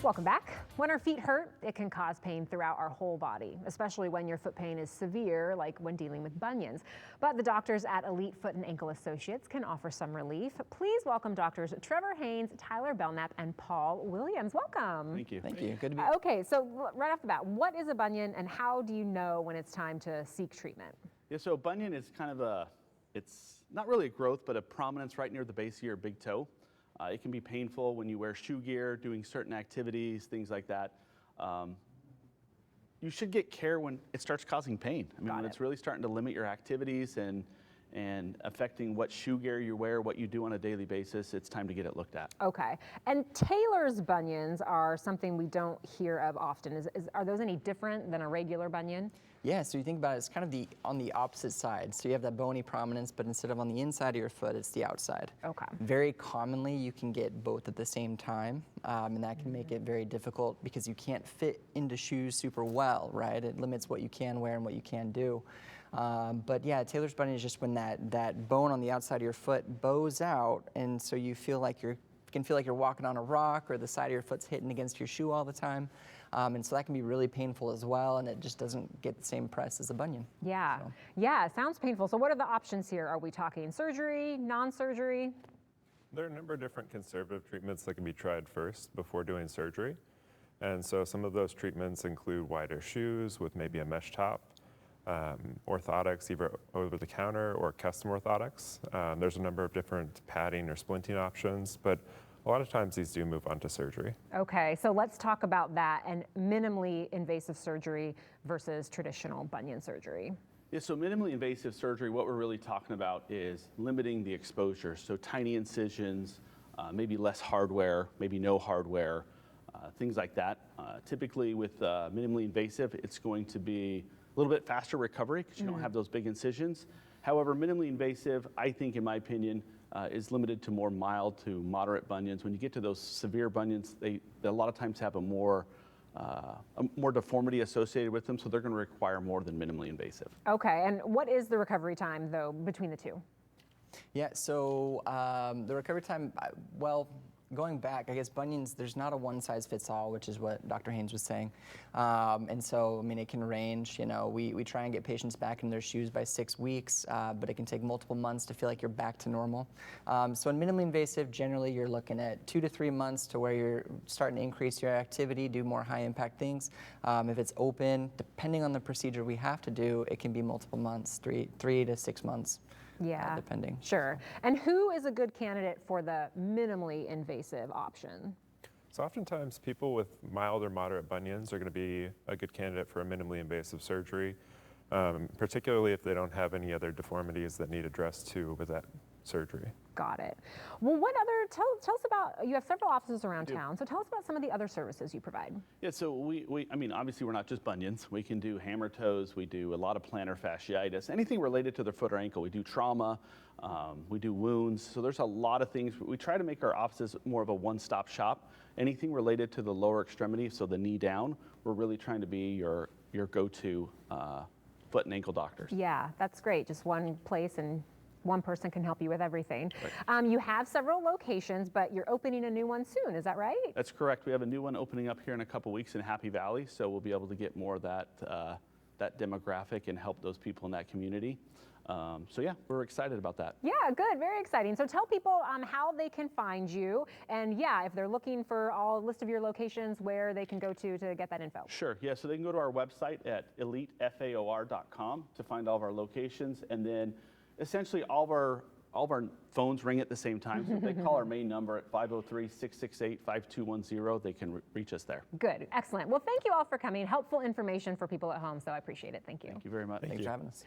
Welcome back. When our feet hurt, it can cause pain throughout our whole body, especially when your foot pain is severe, like when dealing with bunions. But the doctors at Elite Foot and Ankle Associates can offer some relief. Please welcome doctors Trevor Haynes, Tyler Belnap, and Paul Williams. Welcome. Thank you. Thank you. Good to be here. Okay, so right off the bat, what is a bunion and how do you know when it's time to seek treatment? Yeah, so a bunion is kind of it's not really a growth, but a prominence right near the base of your big toe. It can be painful when you wear shoe gear, doing certain activities, things like that. You should get care when it starts causing pain. I mean, when it's really starting to limit your activities and affecting what shoe gear you wear, what you do on a daily basis, it's time to get it looked at. Okay. And Taylor's bunions are something we don't hear of often. Are those any different than a regular bunion? Yeah, so you think about it, it's kind of on the opposite side. So you have that bony prominence, but instead of on the inside of your foot, it's the outside. Okay. Very commonly, you can get both at the same time, and that can make it very difficult because you can't fit into shoes super well, right? It limits what you can wear and what you can do. But yeah, Taylor's bunion is just when that bone on the outside of your foot bows out, and so you feel like you can feel like you're walking on a rock, or the side of your foot's hitting against your shoe all the time. And so that can be really painful as well, and it just doesn't get the same press as a bunion. Yeah, so. Yeah, it sounds painful. So what are the options here? Are we talking surgery, non-surgery? There are a number of different conservative treatments that can be tried first before doing surgery. And so some of those treatments include wider shoes with maybe a mesh top, orthotics, either over the counter or custom orthotics. There's a number of different padding or splinting options, but a lot of times these do move on to surgery. Okay, so let's talk about that and minimally invasive surgery versus traditional bunion surgery. Yeah, so minimally invasive surgery, what we're really talking about is limiting the exposure. So tiny incisions, maybe less hardware, maybe no hardware, things like that. Typically with minimally invasive, it's going to be a little bit faster recovery because you don't have those big incisions. However, minimally invasive, I think, in my opinion, is limited to more mild to moderate bunions. When you get to those severe bunions, they a lot of times have a more deformity associated with them, so they're going to require more than minimally invasive. Okay, and what is the recovery time, though, between the two? Yeah, so the recovery time, well, going back, I guess bunions, there's not a one-size-fits-all, which is what Dr. Haynes was saying. And so, I mean, it can range, you know, we try and get patients back in their shoes by 6 weeks, but it can take multiple months to feel like you're back to normal. So in minimally invasive, generally you're looking at 2 to 3 months to where you're starting to increase your activity, do more high-impact things. If it's open, depending on the procedure we have to do, it can be multiple months, 3 to 6 months. Yeah, depending. Sure. And who is a good candidate for the minimally invasive option? So oftentimes people with mild or moderate bunions are going to be a good candidate for a minimally invasive surgery, particularly if they don't have any other deformities that need addressed too with that surgery. Got it. Well, what other, tell us about, you have several offices around town, so tell us about some of the other services you provide. Yeah, so I mean, obviously we're not just bunions. We can do hammer toes, we do a lot of plantar fasciitis, anything related to the foot or ankle. We do trauma, we do wounds, so there's a lot of things. We try to make our offices more of a one-stop shop. Anything related to the lower extremity, so the knee down, we're really trying to be your go-to foot and ankle doctors. Yeah, that's great. Just one place and one person can help you with everything. Right. You have several locations, but you're opening a new one soon, is that right? That's correct. We have a new one opening up here in a couple weeks in Happy Valley, so we'll be able to get more of that demographic and help those people in that community. So yeah, we're excited about that. Yeah, good, very exciting. So tell people how they can find you, and yeah, if they're looking for a list of your locations, where they can go to get that info. Sure, yeah, so they can go to our website at elitefaor.com to find all of our locations, and then essentially all of our phones ring at the same time. So if they call our main number at 503-668-5210, they can reach us there. Good, excellent. Well, thank you all for coming. Helpful information for people at home, so I appreciate it. Thank you. Thank you very much. Thanks for having us.